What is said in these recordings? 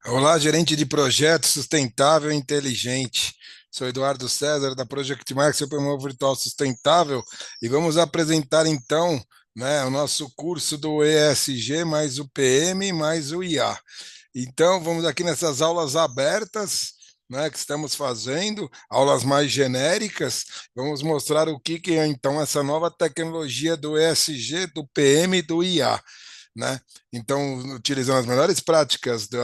Olá, gerente de projeto sustentável e inteligente. Sou Eduardo César, da Project Market, seu promotor virtual sustentável, e vamos apresentar então, o nosso curso do ESG mais o PM mais o IA. Então, vamos aqui nessas aulas abertas, que estamos fazendo, aulas mais genéricas, vamos mostrar o que é então essa nova tecnologia do ESG, do PM e do IA. Então, utilizando as melhores práticas do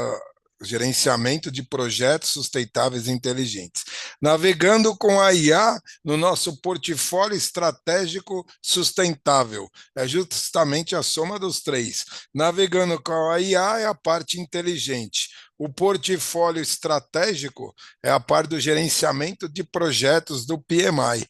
gerenciamento de projetos sustentáveis e inteligentes. Navegando com a IA no nosso portfólio estratégico sustentável. É justamente a soma dos três. Navegando com a IA é a parte inteligente. O portfólio estratégico é a parte do gerenciamento de projetos do PMI,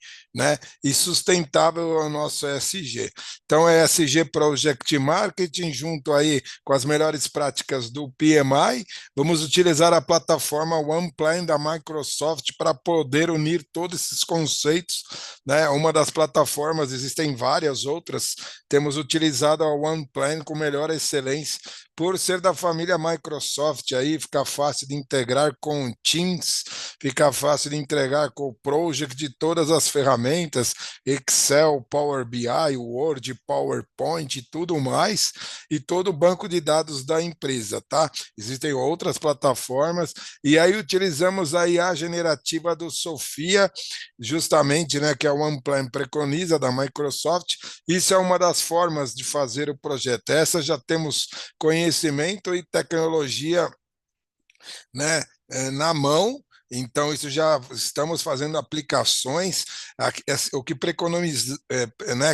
E sustentável é o nosso ESG. Então, é ESG Project Marketing, junto aí com as melhores práticas do PMI. Vamos utilizar a plataforma OnePlan da Microsoft para poder unir todos esses conceitos, Uma das plataformas, existem várias outras, temos utilizado a OnePlan com melhor excelência, por ser da família Microsoft, aí fica fácil de integrar com Teams, fica fácil de integrar com o Project, de todas as ferramentas, Excel, Power BI, Word, PowerPoint e tudo mais, e todo o banco de dados da empresa, tá? Existem outras plataformas, e aí utilizamos a IA generativa do Sofia, justamente, que a OnePlan preconiza da Microsoft. Isso é uma das formas de fazer o projeto. Essa já temos conhecimento e tecnologia, na mão. Então, isso já estamos fazendo aplicações. O que preconiza,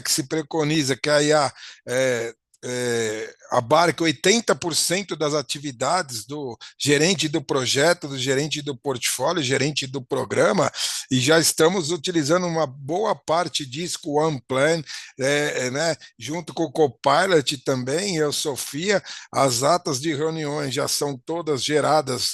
que se preconiza que a IA abarque 80% das atividades do gerente do projeto, do gerente do portfólio, gerente do programa, e já estamos utilizando uma boa parte disso com o OnePlan, junto com o Copilot também, eu, Sofia. As atas de reuniões já são todas geradas,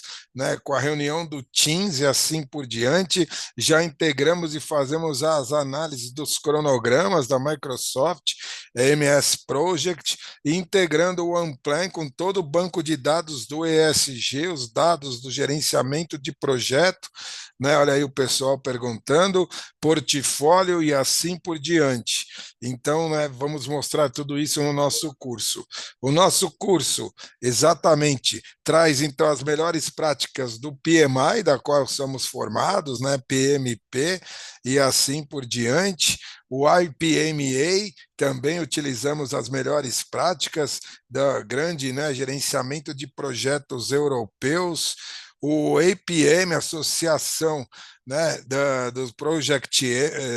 com a reunião do Teams e assim por diante. Já integramos e fazemos as análises dos cronogramas da Microsoft, MS Project, integrando o OnePlan com todo o banco de dados do ESG, os dados do gerenciamento de projeto, Olha aí o pessoal perguntando, portfólio e assim por diante. Então, vamos mostrar tudo isso no nosso curso. O nosso curso, exatamente, traz então as melhores práticas do PMI, da qual somos formados, PMP e assim por diante. O IPMA, também utilizamos as melhores práticas da grande, gerenciamento de projetos europeus. O APM, Associação, do Project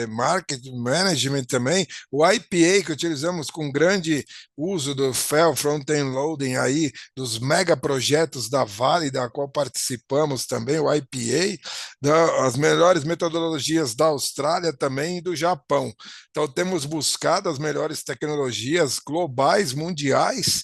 Market Management também, o IPA, que utilizamos com grande uso do FEL, Front-End Loading, aí, dos mega projetos da Vale, da qual participamos também, o IPA, as melhores metodologias da Austrália também e do Japão. Então, temos buscado as melhores tecnologias globais, mundiais,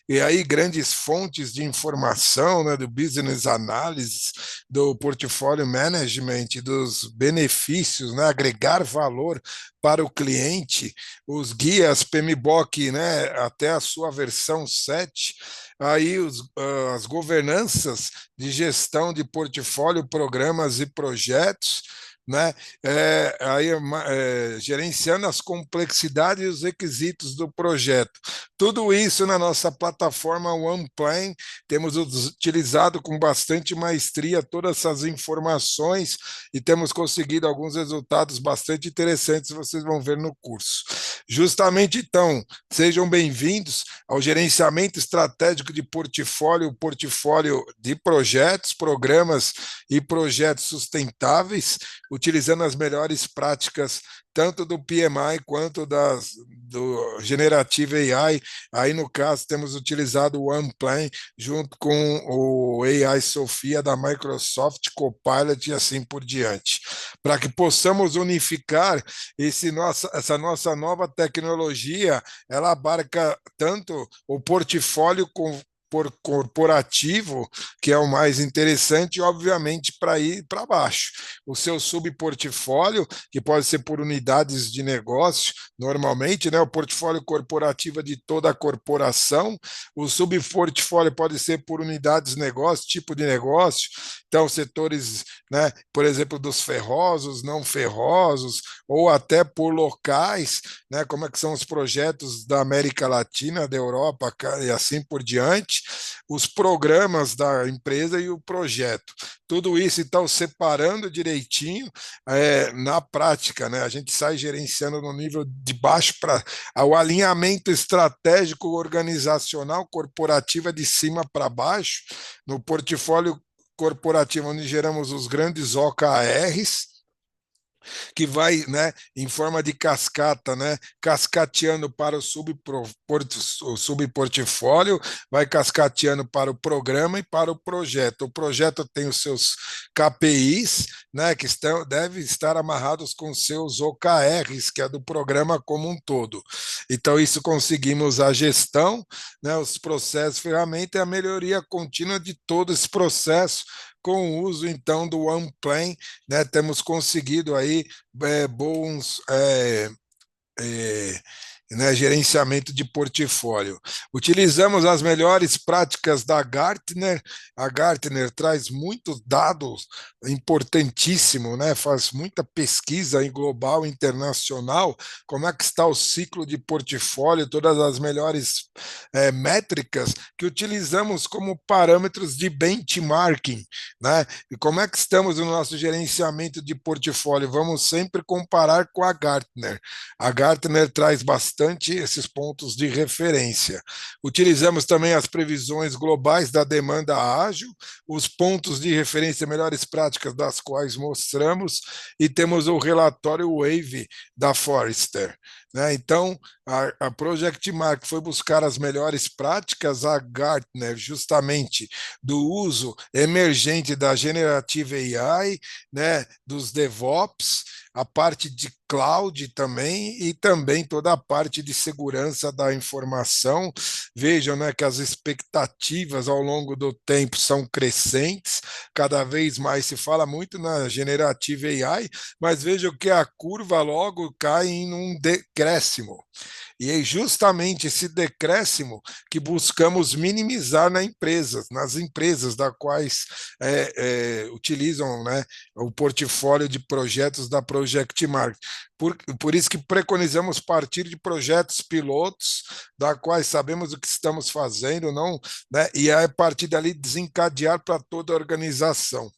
E aí grandes fontes de informação, do business analysis, do portfólio management, dos benefícios, agregar valor para o cliente, os guias PMBOK, até a sua versão 7, aí as governanças de gestão de portfólio, programas e projetos, gerenciando as complexidades e os requisitos do projeto. Tudo isso na nossa plataforma OnePlan, temos utilizado com bastante maestria todas essas informações e temos conseguido alguns resultados bastante interessantes, vocês vão ver no curso. Justamente então, sejam bem-vindos ao gerenciamento estratégico de portfólio, portfólio de projetos, programas e projetos sustentáveis, utilizando as melhores práticas tanto do PMI quanto do Generative AI. Aí, no caso, temos utilizado o OnePlan junto com o AI Sofia da Microsoft, Copilot e assim por diante, para que possamos unificar essa nossa nova tecnologia. Ela abarca tanto o portfólio corporativo, que é o mais interessante, e obviamente para ir para baixo. O seu subportfólio, que pode ser por unidades de negócio, normalmente, né, o portfólio corporativo é de toda a corporação, o subportfólio pode ser por unidades de negócio, tipo de negócio, então setores, né, por exemplo, dos ferrosos, não ferrosos, ou até por locais, né, como é que são os projetos da América Latina, da Europa e assim por diante, os programas da empresa e o projeto. Tudo isso, então, separando direitinho, na prática, né, a gente sai gerenciando no nível de baixo para o alinhamento estratégico, organizacional, corporativo é de cima para baixo, no portfólio corporativo, onde geramos os grandes OKRs, que vai, né, em forma de cascata, né, cascateando para o subportfólio, vai cascateando para o programa e para o projeto. O projeto tem os seus KPIs, né, que devem estar amarrados com seus OKRs, que é do programa como um todo. Então, isso conseguimos a gestão, né, os processos, ferramenta e a melhoria contínua de todo esse processo com o uso então do OnePlan, né, temos conseguido aí bons é, né, gerenciamento de portfólio. Utilizamos as melhores práticas da Gartner. A Gartner traz muitos dados importantíssimo, né? Faz muita pesquisa em global, internacional. Como é que está o ciclo de portfólio? Todas as melhores métricas que utilizamos como parâmetros de benchmarking, né? E como é que estamos no nosso gerenciamento de portfólio? Vamos sempre comparar com a Gartner. A Gartner traz bastante esses pontos de referência. Utilizamos também as previsões globais da demanda ágil, os pontos de referência melhores práticas das quais mostramos, e temos o relatório Wave da Forrester, né? Então, a Project Mark foi buscar as melhores práticas, a Gartner, justamente do uso emergente da Generative AI, né, dos DevOps, a parte de cloud também e também toda a parte de segurança da informação. Vejam, né, que as expectativas ao longo do tempo são crescentes, cada vez mais se fala muito na generative AI, mas vejam que a curva logo cai em um decréscimo. E é justamente esse decréscimo que buscamos minimizar nas empresas da quais utilizam, né, o portfólio de projetos da Project Market. Por isso que preconizamos partir de projetos pilotos, da quais sabemos o que estamos fazendo, não, né, e a partir dali desencadear para toda a organização.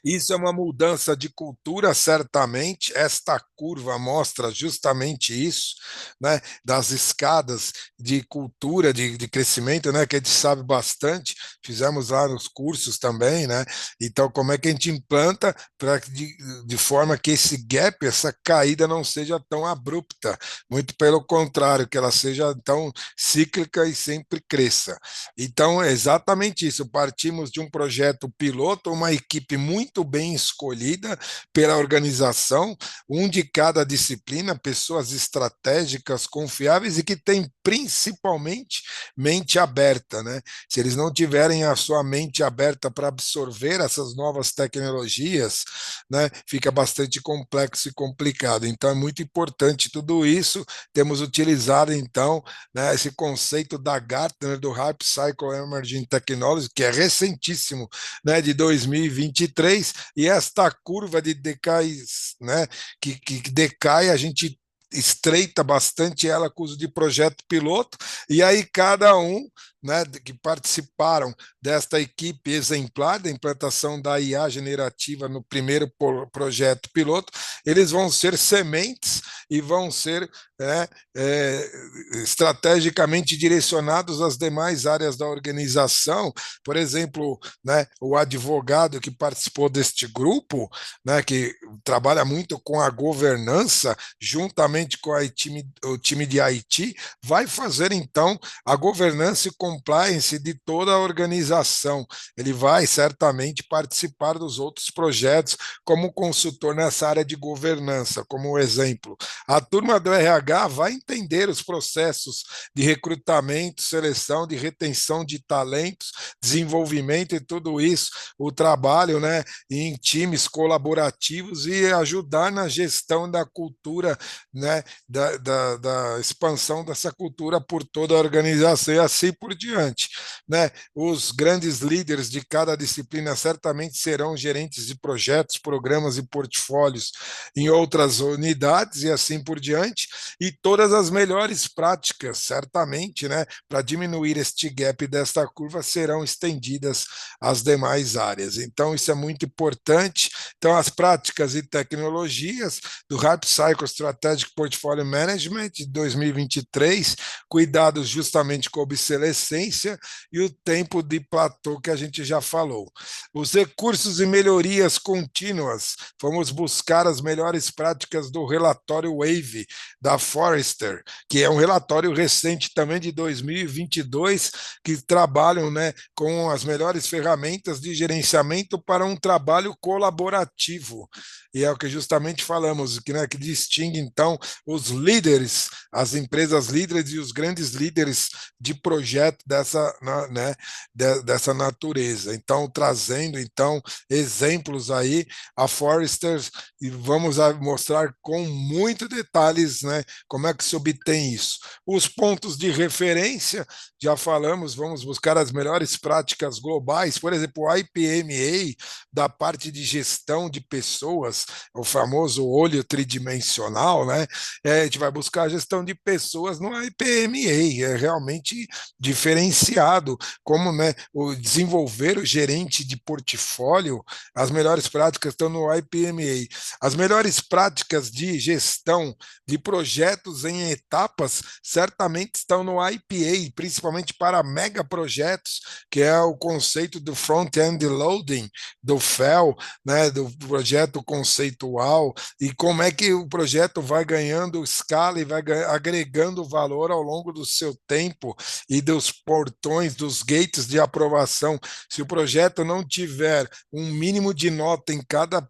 Isso é uma mudança de cultura, certamente. Esta curva mostra justamente isso, né? Das escadas de cultura, de crescimento, né? Que a gente sabe bastante. Fizemos lá nos cursos também, né? Então, como é que a gente implanta de forma que esse gap, essa caída não seja tão abrupta, muito pelo contrário, que ela seja tão cíclica e sempre cresça. Então, é exatamente isso. Partimos de um projeto piloto, uma equipe muito bem escolhida pela organização, um de cada disciplina, pessoas estratégicas, confiáveis e que têm principalmente mente aberta, né? Se eles não tiverem a sua mente aberta para absorver essas novas tecnologias, né, fica bastante complexo e complicado. Então é muito importante tudo isso. Temos utilizado então, né, esse conceito da Gartner do Hype Cycle Emerging Technology, que é recentíssimo, né, de 2023, e esta curva de decai, né, que decai, a gente estreita bastante ela com o uso de projeto piloto, e aí cada um, né, que participaram desta equipe exemplar da implantação da IA generativa no primeiro projeto piloto, eles vão ser sementes e vão ser, né, estrategicamente direcionados às demais áreas da organização. Por exemplo, né, o advogado que participou deste grupo, né, que trabalha muito com a governança, juntamente com o time de IT, vai fazer então a governança e compliance de toda a organização. Ele vai certamente participar dos outros projetos como consultor nessa área de governança, como exemplo. A turma do RH vai entender os processos de recrutamento, seleção, de retenção de talentos, desenvolvimento e tudo isso, o trabalho, né, em times colaborativos e ajudar na gestão da cultura, né, da expansão dessa cultura por toda a organização e assim por diante, né? Os grandes líderes de cada disciplina certamente serão gerentes de projetos, programas e portfólios em outras unidades e assim por diante, e todas as melhores práticas, certamente, né, para diminuir este gap desta curva serão estendidas às demais áreas. Então, isso é muito importante. Então, as práticas e tecnologias do Hype Cycle Strategic Portfolio Management de 2023, cuidados justamente com a obsolescência e o tempo de platô que a gente já falou. Os recursos e melhorias contínuas, vamos buscar as melhores práticas do relatório WAVE da Forrester, que é um relatório recente também de 2022, que trabalham, né, com as melhores ferramentas de gerenciamento para um trabalho colaborativo. E é o que justamente falamos, que, né, que distingue, então, os líderes, as empresas líderes e os grandes líderes de projeto né, dessa natureza. Então, trazendo, então, exemplos aí, a Forrester, e vamos mostrar com muito detalhes, né, como é que se obtém isso. Os pontos de referência, já falamos, vamos buscar as melhores práticas globais, por exemplo, o IPMA, da parte de gestão de pessoas, o famoso olho tridimensional, né? A gente vai buscar a gestão de pessoas no IPMA, é realmente diferenciado, como, né, o desenvolver o gerente de portfólio, as melhores práticas estão no IPMA. As melhores práticas de gestão de projetos em etapas certamente estão no IPA, principalmente para megaprojetos, que é o conceito do front-end loading, do FEL, né, do projeto conceitual, e como é que o projeto vai ganhando escala e vai agregando valor ao longo do seu tempo e dos portões, dos gates de aprovação. Se o projeto não tiver um mínimo de nota em cada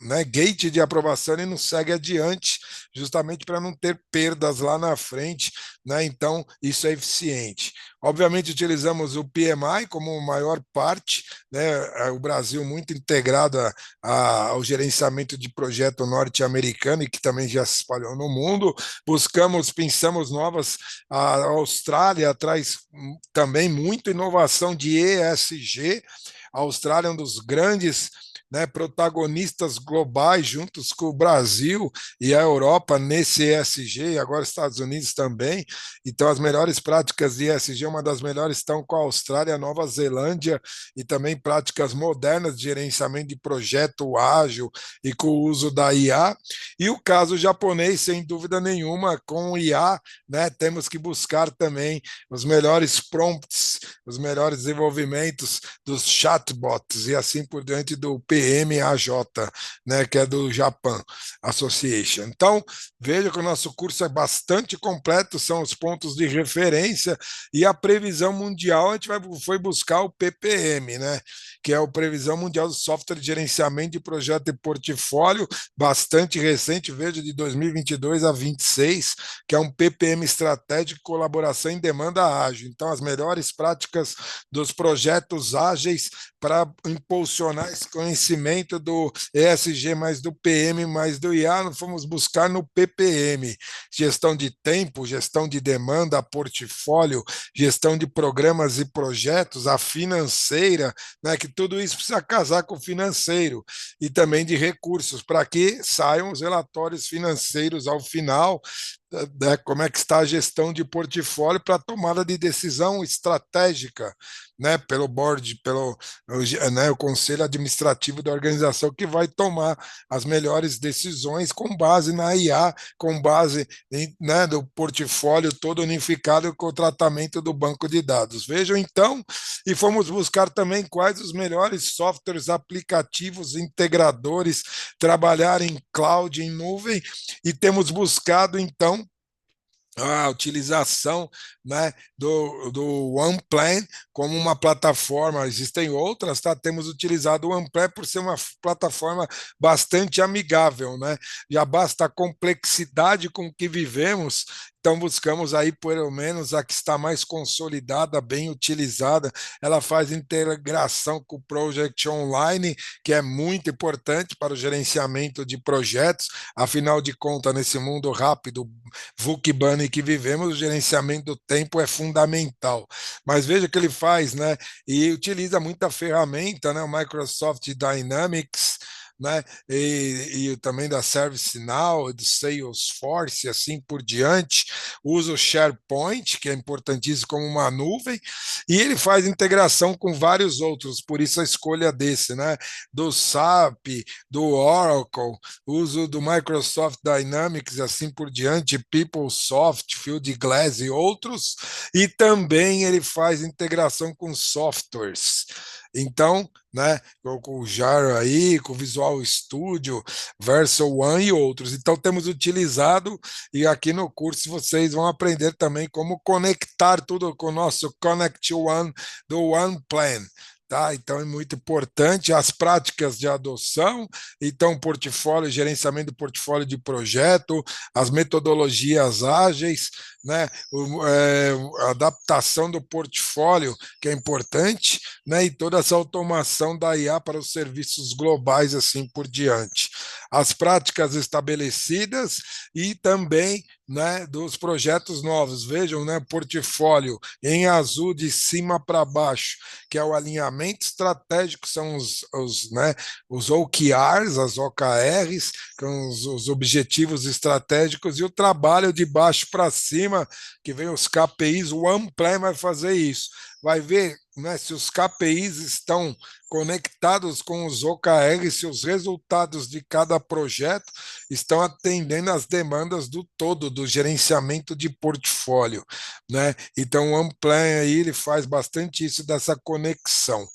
né, gate de aprovação, ele não segue adiante, justamente para não ter perdas lá na frente, né? Então, isso é eficiente. Obviamente, utilizamos o PMI como maior parte, né? O Brasil muito integrado ao gerenciamento de projeto norte-americano e que também já se espalhou no mundo. Pensamos novas. A Austrália traz também muita inovação de ESG. A Austrália é um dos grandes, né, protagonistas globais juntos com o Brasil e a Europa nesse ESG, e agora os Estados Unidos também. Então, as melhores práticas de ESG, uma das melhores estão com a Austrália, a Nova Zelândia, e também práticas modernas de gerenciamento de projeto ágil e com o uso da IA. E o caso japonês, sem dúvida nenhuma, com o IA, né, temos que buscar também os melhores prompts, os melhores desenvolvimentos dos chatbots e assim por diante do PMAJ, né, que é do Japan Association. Então, veja que o nosso curso é bastante completo, são os pontos de referência e a previsão mundial, a gente foi buscar o PPM, né, que é a previsão mundial do software de gerenciamento de projeto e portfólio, bastante recente, veja, de 2022 a 26, que é um PPM estratégico de colaboração em demanda ágil. Então, as melhores práticas dos projetos ágeis para impulsionar esse conhecimento do ESG, mais do PM, mais do IA, nós fomos buscar no PPM, gestão de tempo, gestão de demanda, portfólio, gestão de programas e projetos, a financeira, né, que tudo isso precisa casar com o financeiro, e também de recursos, para que saiam os relatórios financeiros ao final, né, como é que está a gestão de portfólio para a tomada de decisão estratégica, né, pelo board, né, o conselho administrativo da organização que vai tomar as melhores decisões com base na IA, com base em, né, do portfólio todo unificado com o tratamento do banco de dados. Vejam então, e fomos buscar também quais os melhores softwares, aplicativos, integradores, trabalhar em cloud, em nuvem, e temos buscado então a utilização, né, do OnePlan como uma plataforma. Existem outras, tá? Temos utilizado o OnePlan por ser uma plataforma bastante amigável, né? Já basta a complexidade com que vivemos, então buscamos aí pelo menos a que está mais consolidada, bem utilizada. Ela faz integração com o Project Online, que é muito importante para o gerenciamento de projetos. Afinal de contas, nesse mundo rápido, VUC-Bunny que vivemos, o gerenciamento do tempo é fundamental. Mas veja o que ele faz, né? E utiliza muita ferramenta, né? O Microsoft Dynamics, né? E também da ServiceNow, do Salesforce, e assim por diante. Usa o SharePoint, que é importantíssimo como uma nuvem, e ele faz integração com vários outros, por isso a escolha desse, né? Do SAP, do Oracle, uso do Microsoft Dynamics e assim por diante, PeopleSoft, Fieldglass e outros, e também ele faz integração com softwares. Então, né, com o Jar aí, com o Visual Studio, Verso One e outros. Então, temos utilizado, e aqui no curso vocês vão aprender também como conectar tudo com o nosso Connect One do One Plan. Tá? Então é muito importante as práticas de adoção, então portfólio, gerenciamento do portfólio de projeto, as metodologias ágeis, né? A adaptação do portfólio, que é importante, né? E toda essa automação da IA para os serviços globais, assim por diante. As práticas estabelecidas e também, né, dos projetos novos. Vejam, né, portfólio em azul de cima para baixo, que é o alinhamento estratégico, são né, os OKRs, as OKRs, com os objetivos estratégicos, e o trabalho de baixo para cima, que vem os KPIs, o OnePlan vai fazer isso. Vai ver, né, se os KPIs estão conectados com os OKRs, se os resultados de cada projeto estão atendendo às demandas do todo, do gerenciamento de portfólio, né? Então, o OnePlan aí, ele faz bastante isso dessa conexão.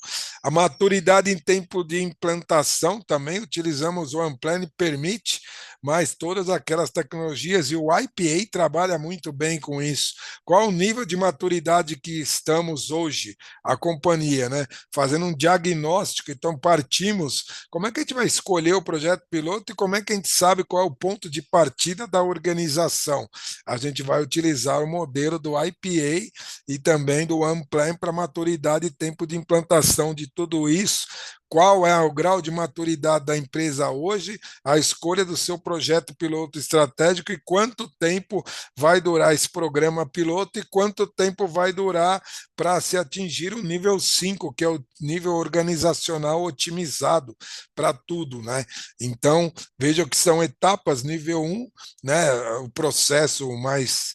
A maturidade em tempo de implantação também, utilizamos o OnePlan e permite mais todas aquelas tecnologias, e o IPA trabalha muito bem com isso. Qual o nível de maturidade que estamos hoje, a companhia, né? Fazendo um diagnóstico, então partimos, como é que a gente vai escolher o projeto piloto e como é que a gente sabe qual é o ponto de partida da organização? A gente vai utilizar o modelo do IPA e também do OnePlan para maturidade e tempo de implantação de tudo isso. Qual é o grau de maturidade da empresa hoje, a escolha do seu projeto piloto estratégico e quanto tempo vai durar esse programa piloto e quanto tempo vai durar para se atingir o nível 5, que é o nível organizacional otimizado para tudo, né? Então, vejam que são etapas, nível 1, né, o processo mais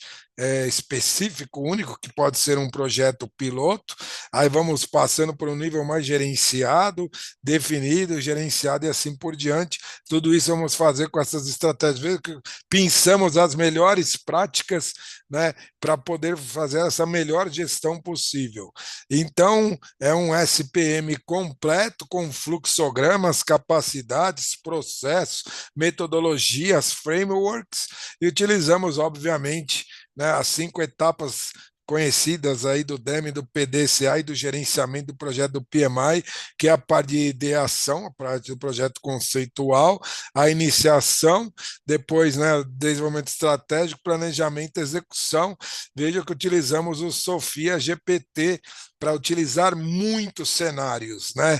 específico, único, que pode ser um projeto piloto, aí vamos passando por um nível mais gerenciado, definido, gerenciado e assim por diante. Tudo isso vamos fazer com essas estratégias. Veja que pensamos as melhores práticas, né, para poder fazer essa melhor gestão possível. Então, é um SPM completo, com fluxogramas, capacidades, processos, metodologias, frameworks, e utilizamos, obviamente, né, as 5 etapas conhecidas aí do DEM, do PDCA e do gerenciamento do projeto do PMI, que é a parte de ideação, a parte do projeto conceitual, a iniciação, depois, né, desenvolvimento estratégico, planejamento e execução. Veja que utilizamos o Sofia GPT para utilizar muitos cenários, né?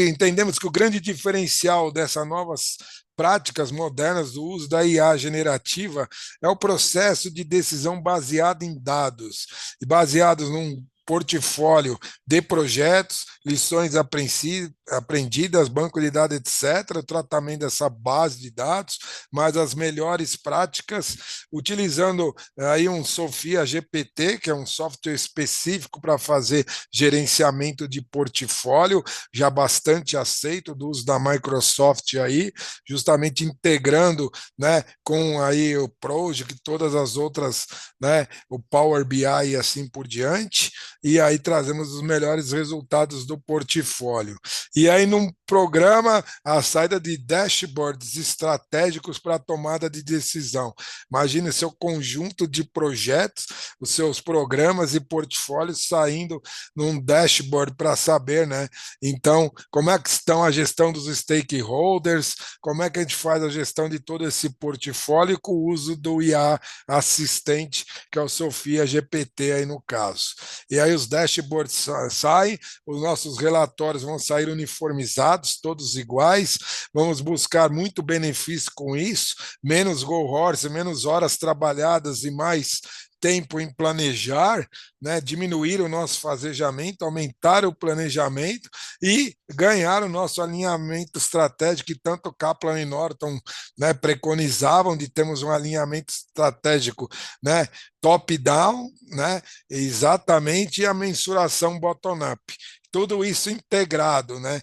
Entendemos que o grande diferencial dessas novas práticas modernas do uso da IA generativa é o processo de decisão baseado em dados e baseados num portfólio de projetos, lições aprendidas, banco de dados, etc., o tratamento dessa base de dados, mas as melhores práticas, utilizando aí um Sofia GPT, que é um software específico para fazer gerenciamento de portfólio, já bastante aceito do uso da Microsoft aí, justamente integrando, né, com aí o Project, todas as outras, né, o Power BI e assim por diante, e aí trazemos os melhores resultados do portfólio. E aí, num programa a saída de dashboards estratégicos para a tomada de decisão. Imagine seu conjunto de projetos, os seus programas e portfólios saindo num dashboard para saber, né? Então, como é que estão a gestão dos stakeholders, como é que a gente faz a gestão de todo esse portfólio com o uso do IA assistente, que é o Sofia GPT aí no caso. E aí os dashboards saem, os nossos relatórios vão sair uniformizados, todos iguais, vamos buscar muito benefício com isso, menos go horse, menos horas trabalhadas e mais tempo em planejar, né, diminuir o nosso fazejamento, aumentar o planejamento e ganhar o nosso alinhamento estratégico que tanto Kaplan e Norton, né, preconizavam de termos um alinhamento estratégico, né, top-down, né, exatamente, e a mensuração bottom-up. Tudo isso integrado, né?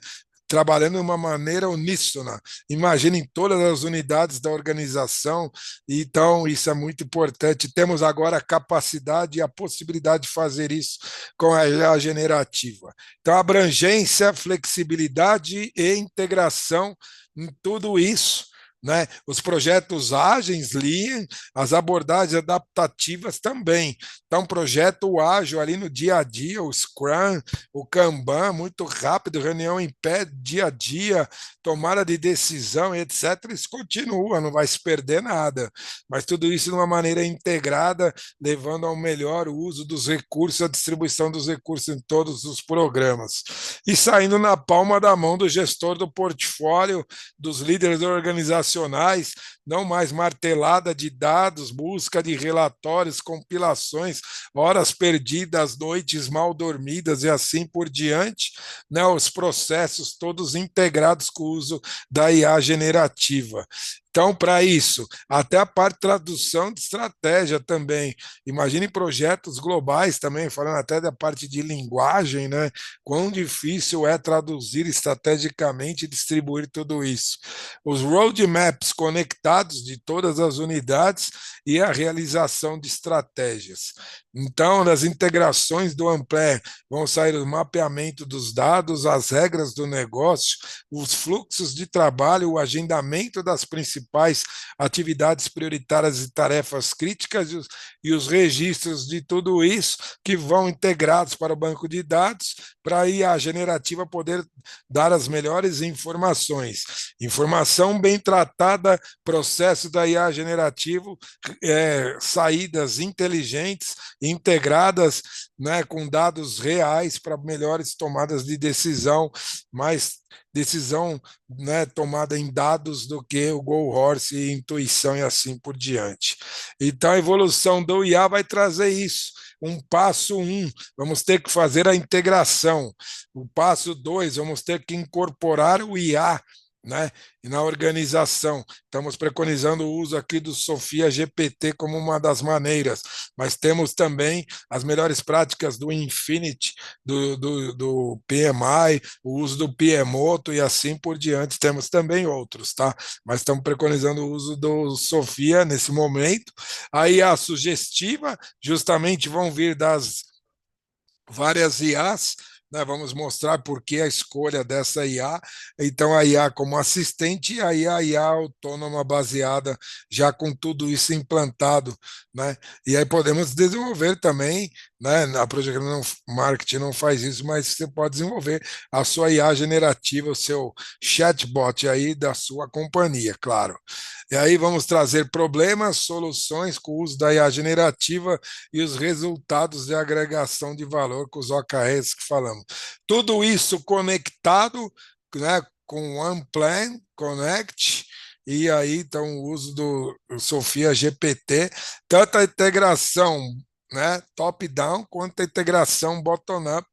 Trabalhando de uma maneira uníssona. Imaginem todas as unidades da organização, então isso é muito importante. Temos agora a capacidade e a possibilidade de fazer isso com a IA generativa. Então, abrangência, flexibilidade e integração em tudo isso, né? Os projetos ágeis, Lean, as abordagens adaptativas também. Então, projeto ágil ali no dia a dia, o Scrum, o Kanban, muito rápido, reunião em pé, dia a dia, tomada de decisão, etc. Isso continua, não vai se perder nada. Mas tudo isso de uma maneira integrada, levando ao melhor uso dos recursos, a distribuição dos recursos em todos os programas. E saindo na palma da mão do gestor do portfólio, dos líderes organizacionais, não mais martelada de dados, busca de relatórios, compilações, horas perdidas, noites mal dormidas e assim por diante, né, os processos todos integrados com o uso da IA generativa. Então, para isso, até a parte de tradução de estratégia também. Imagine projetos globais também, falando até da parte de linguagem, né? Quão difícil é traduzir estrategicamente e distribuir tudo isso. Os roadmaps conectados de todas as unidades e a realização de estratégias. Então, nas integrações do Ampere, vão sair o mapeamento dos dados, as regras do negócio, os fluxos de trabalho, o agendamento das principais atividades prioritárias e tarefas críticas e os registros de tudo isso que vão integrados para o banco de dados, para aí a generativa poder dar as melhores informações. Informação bem tratada, processo da IA generativo, saídas inteligentes, integradas, né, com dados reais para melhores tomadas de decisão, mais decisão, né, tomada em dados do que o go horse e intuição e assim por diante. Então a evolução do IA vai trazer isso. Um passo vamos ter que fazer a integração. O passo 2, vamos ter que incorporar o IA, né? E na organização, estamos preconizando o uso aqui do Sofia GPT como uma das maneiras, mas temos também as melhores práticas do Infinity, do PMI, o uso do PMoto e assim por diante. Temos também outros, tá? Mas estamos preconizando o uso do Sofia nesse momento. Aí a sugestiva, justamente vão vir das várias IAs, né, vamos mostrar por que a escolha dessa IA. Então, a IA como assistente e aí a IA autônoma baseada já com tudo isso implantado, né? E aí podemos desenvolver também, né? A Project Marketing não faz isso, mas você pode desenvolver a sua IA generativa, o seu chatbot aí da sua companhia, claro. E aí vamos trazer problemas, soluções com o uso da IA generativa e os resultados de agregação de valor com os OKRs que falamos. Tudo isso conectado, né, com OnePlan Connect, e aí então o uso do Sofia GPT, tanto a integração, né, top-down, quanto a integração bottom-up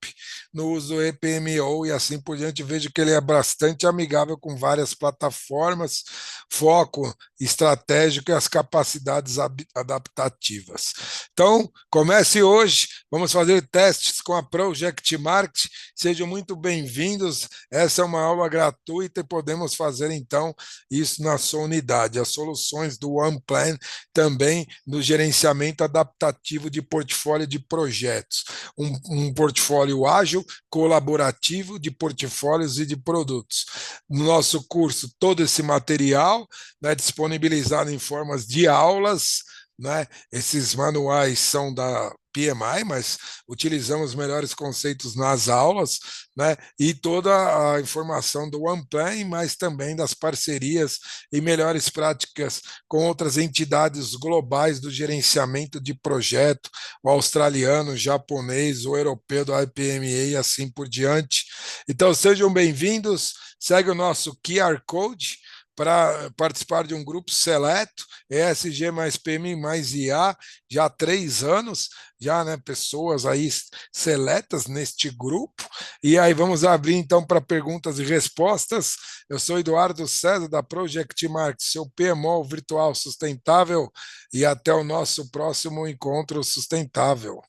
no uso EPMO e assim por diante. Vejo que ele é bastante amigável com várias plataformas, foco estratégico e as capacidades adaptativas. Então, comece hoje, vamos fazer testes com a Project Market, sejam muito bem-vindos, essa é uma aula gratuita e podemos fazer então isso na sua unidade, as soluções do OnePlan também no gerenciamento adaptativo de portfólio de projetos, um portfólio ágil, colaborativo de portfólios e de produtos. No nosso curso, todo esse material, né, disponibilizado em formas de aulas, né? Esses manuais são da PMI, mas utilizamos os melhores conceitos nas aulas, né? E toda a informação do OnePlan, mas também das parcerias e melhores práticas com outras entidades globais do gerenciamento de projeto, o australiano, o japonês, o europeu do IPMA e assim por diante. Então, sejam bem-vindos, segue o nosso QR Code para participar de um grupo seleto, ESG mais PMI mais IA, já há 3 anos, já, né, pessoas aí seletas neste grupo, e aí vamos abrir então para perguntas e respostas. Eu sou Eduardo César, da Project Market, seu PMO virtual sustentável, e até o nosso próximo encontro sustentável.